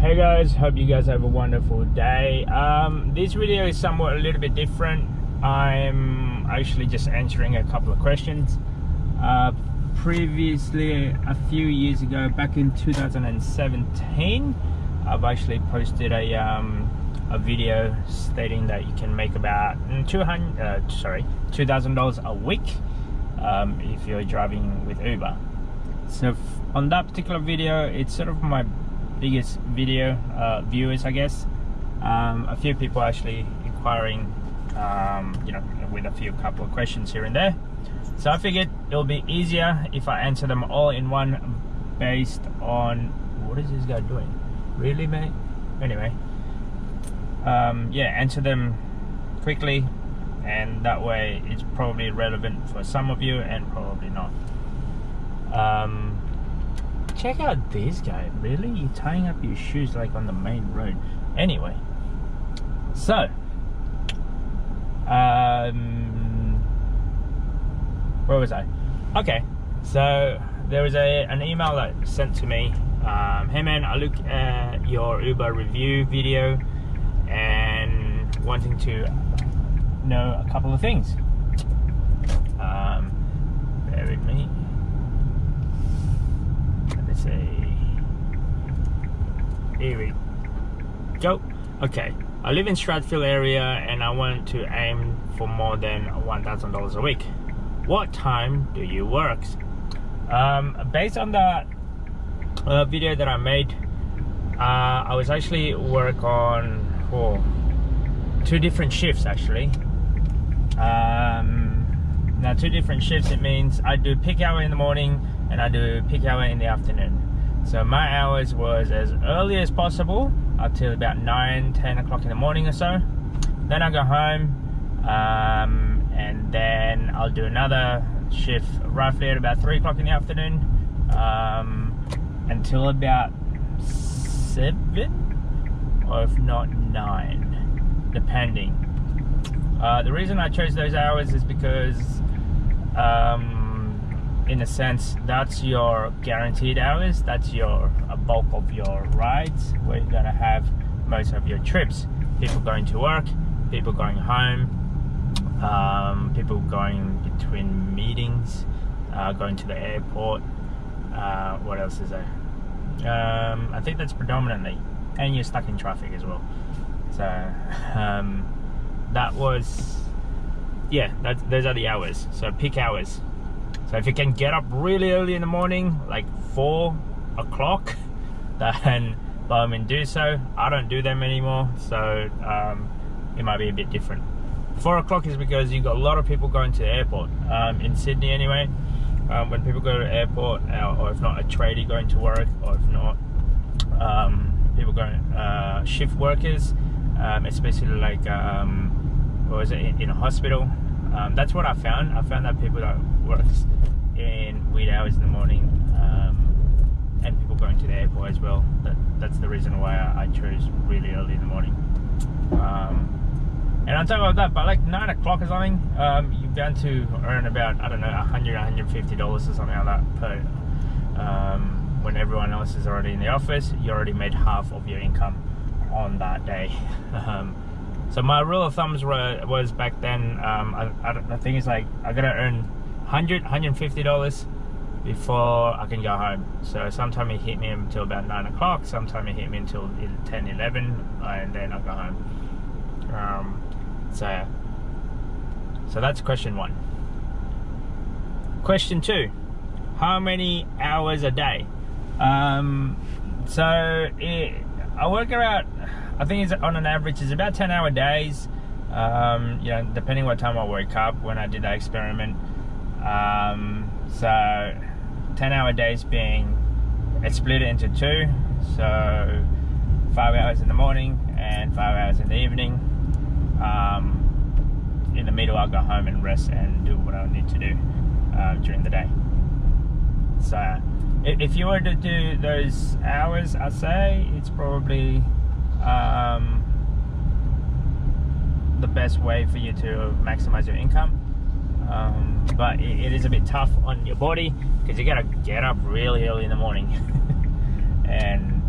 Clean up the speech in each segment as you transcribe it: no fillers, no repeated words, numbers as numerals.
Hey guys, hope you guys have a wonderful day. This video is somewhat a little bit different. I'm actually just answering a couple of questions. Previously, a few years ago, back in 2017, I've actually posted a video stating that you can make about $2,000 a week if you're driving with Uber. So on that particular video, it's sort of my biggest video viewers, I guess. A few people actually inquiring, you know, with a couple of questions here and there. So I figured it'll be easier if I answer them all in one, based on what is this guy doing? Really, mate? Anyway, yeah, answer them quickly, and that way it's probably relevant for some of you and probably not. Check out this guy. Really? You're tying up your shoes like on the main road. Anyway, so where was I? Okay, so there was an email that was sent to me. Hey man, I look at your Uber review video and wanting to know a couple of things. Bear with me. See, here we go. Okay, I live in Stratfield area and I want to aim for more than $1,000 a week. What time do you work? Based on that video that I made, I was actually work on two different shifts actually. Now 2 different shifts, it means I do peak hour in the morning and I do peak hour in the afternoon. So my hours was as early as possible until about 9-10 o'clock in the morning or so. Then I go home, and then I'll do another shift roughly at about 3 o'clock in the afternoon, until about 7, or if not 9, depending. The reason I chose those hours is because in a sense, that's your guaranteed hours. That's a bulk of your rides, where you're gonna have most of your trips. People going to work, people going home, people going between meetings, going to the airport. What else is there? I think that's predominantly, and you're stuck in traffic as well. So that was, yeah, those are the hours. So peak hours. So if you can get up really early in the morning, like 4 o'clock, then by all means do so. I don't do them anymore, so it might be a bit different. 4 o'clock is because you've got a lot of people going to the airport. In Sydney anyway, when people go to the airport, or if not a tradie going to work, or if not people going, shift workers, especially like, what was it, in a hospital. That's what I found. I found that people that work in weird hours in the morning, and people going to the airport as well. That's the reason why I chose really early in the morning. And on top of that, by like 9 o'clock or something, you're bound to earn about, I don't know, $100, $150 or something like that per. When everyone else is already in the office, you already made half of your income on that day. So my rule of thumbs was back then, I think it's like I gotta earn $100, $150 before I can go home. So sometime it hit me until about 9 o'clock, sometime it hit me until 10, 11, and then I'll go home. So that's question 1. Question 2, how many hours a day? I work around, I think it's on an average, it's about 10-hour days, you know, depending what time I wake up when I did that experiment. So 10-hour days being, it's split into 2, so 5 hours in the morning and 5 hours in the evening. In the middle I'll go home and rest and do what I need to do during the day. So if you were to do those hours, I'd say it's probably the best way for you to maximize your income. But it is a bit tough on your body because you gotta get up really early in the morning. And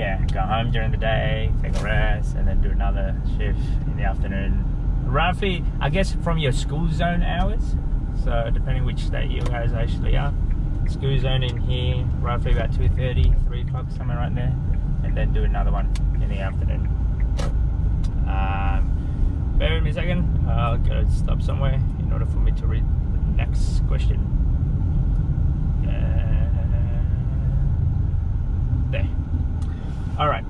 yeah, go home during the day, take a rest, and then do another shift in the afternoon. Roughly, I guess, from your school zone hours. So depending which state you guys actually are. School zone in here, roughly about 2:30, 3 o'clock, somewhere right there. And then do another one in the afternoon. Bear with me a second. I'll go stop somewhere in order for me to read the next question. There. Alright.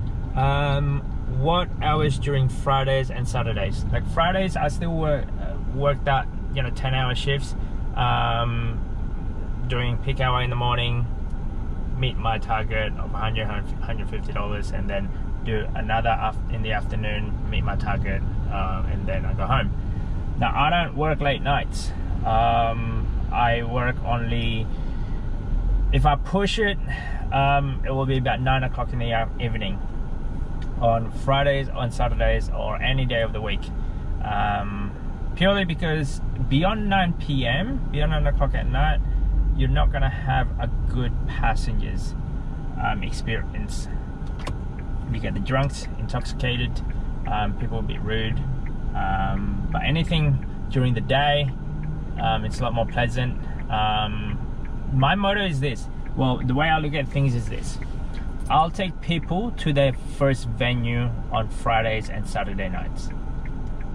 What hours during Fridays and Saturdays? Like Fridays, I still work that, 10-hour shifts. Doing peak hour in the morning, meet my target of $100, $150, and then do another in the afternoon, meet my target, and then I go home. Now I don't work late nights. I work only, if I push it, it will be about 9 o'clock in the evening on Fridays, on Saturdays, or any day of the week. Purely because beyond 9 p.m, beyond 9 o'clock at night, you're not gonna have a good passengers experience. You get the drunks, intoxicated, people will be rude, but anything during the day, it's a lot more pleasant. My motto is this, well, the way I look at things is this: I'll take people to their first venue on Fridays and Saturday nights.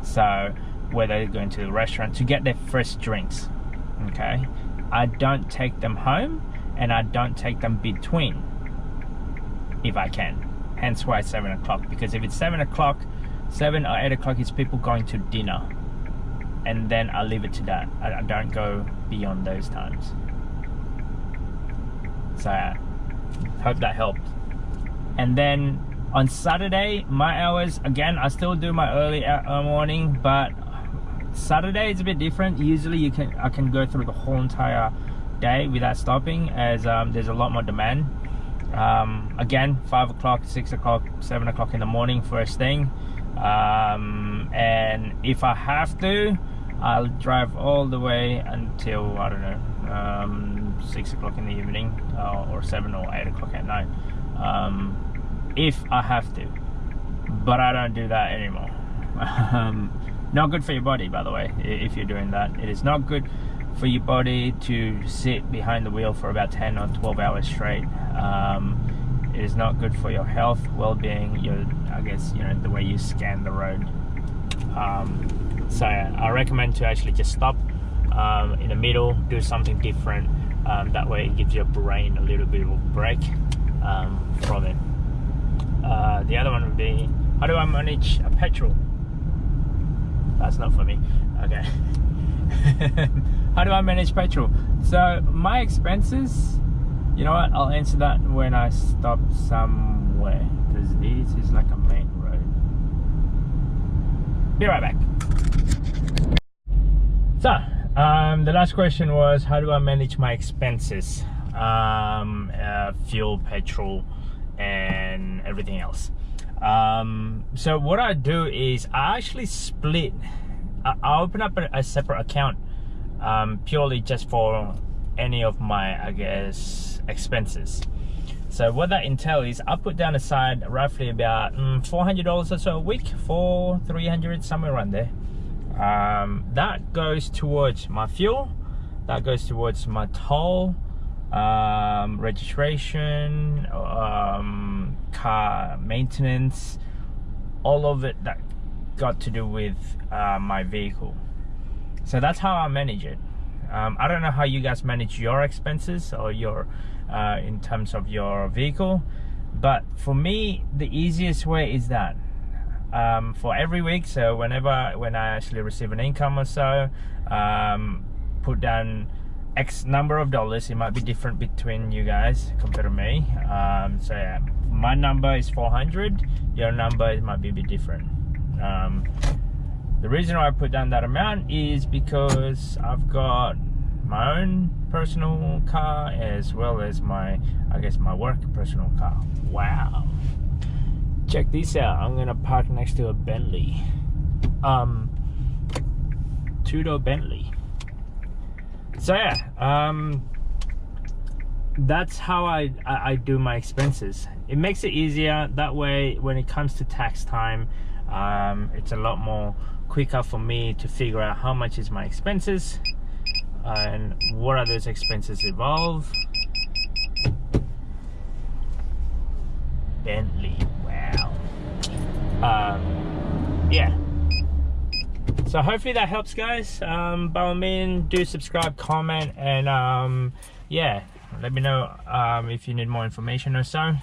So whether they're going to the restaurant to get their first drinks, okay? I don't take them home, and I don't take them between, if I can. Hence why it's 7 o'clock, because if it's 7 o'clock, 7 or 8 o'clock is people going to dinner, and then I leave it to that. I don't go beyond those times. So I hope that helped. And then on Saturday, my hours, again, I still do my early morning, but Saturday is a bit different. Usually I can go through the whole entire day without stopping, as there's a lot more demand. Again, 5 o'clock, 6 o'clock, 7 o'clock in the morning first thing. And if I have to, I'll drive all the way until, I don't know, 6 o'clock in the evening, or 7 or 8 o'clock at night, if I have to. But I don't do that anymore. Not good for your body, by the way, if you're doing that. It is not good for your body to sit behind the wheel for about 10 or 12 hours straight. It is not good for your health, well-being, I guess, the way you scan the road. So I recommend to actually just stop in the middle, do something different. That way it gives your brain a little bit of a break from it. The other one would be, how do I manage a petrol? That's not for me. Okay. How do I manage petrol? So my expenses, you know what, I'll answer that when I stop somewhere, because this is like a main road. Be right back. So the last question was, how do I manage my expenses? Fuel, petrol, and everything else. So what I do is I actually split. I open up a separate account purely just for any of my, I guess, expenses. So what that entails is I put down aside roughly about $400 or so a week, $300, somewhere around there. That goes towards my fuel, that goes towards my toll, registration, car maintenance, all of it that got to do with my vehicle. So that's how I manage it. I don't know how you guys manage your expenses or your in terms of your vehicle, but for me the easiest way is that for every week, so when I actually receive an income or so, put down X number of dollars. It might be different between you guys compared to me. So yeah, my number is 400, your number might be a bit different. The reason why I put down that amount is because I've got my own personal car as well as my, I guess, my work personal car. Wow, check this out. I'm gonna park next to a Bentley, two-door Bentley. So yeah, that's how I do my expenses. it makes it easier. That way when it comes to tax time, it's a lot more quicker for me to figure out how much is my expenses and what are those expenses involve. Bentley, wow. Yeah, so hopefully that helps, guys. By all means, do subscribe, comment, and yeah, let me know if you need more information or so,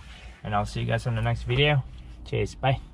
and I'll see you guys on the next video. Cheers, bye.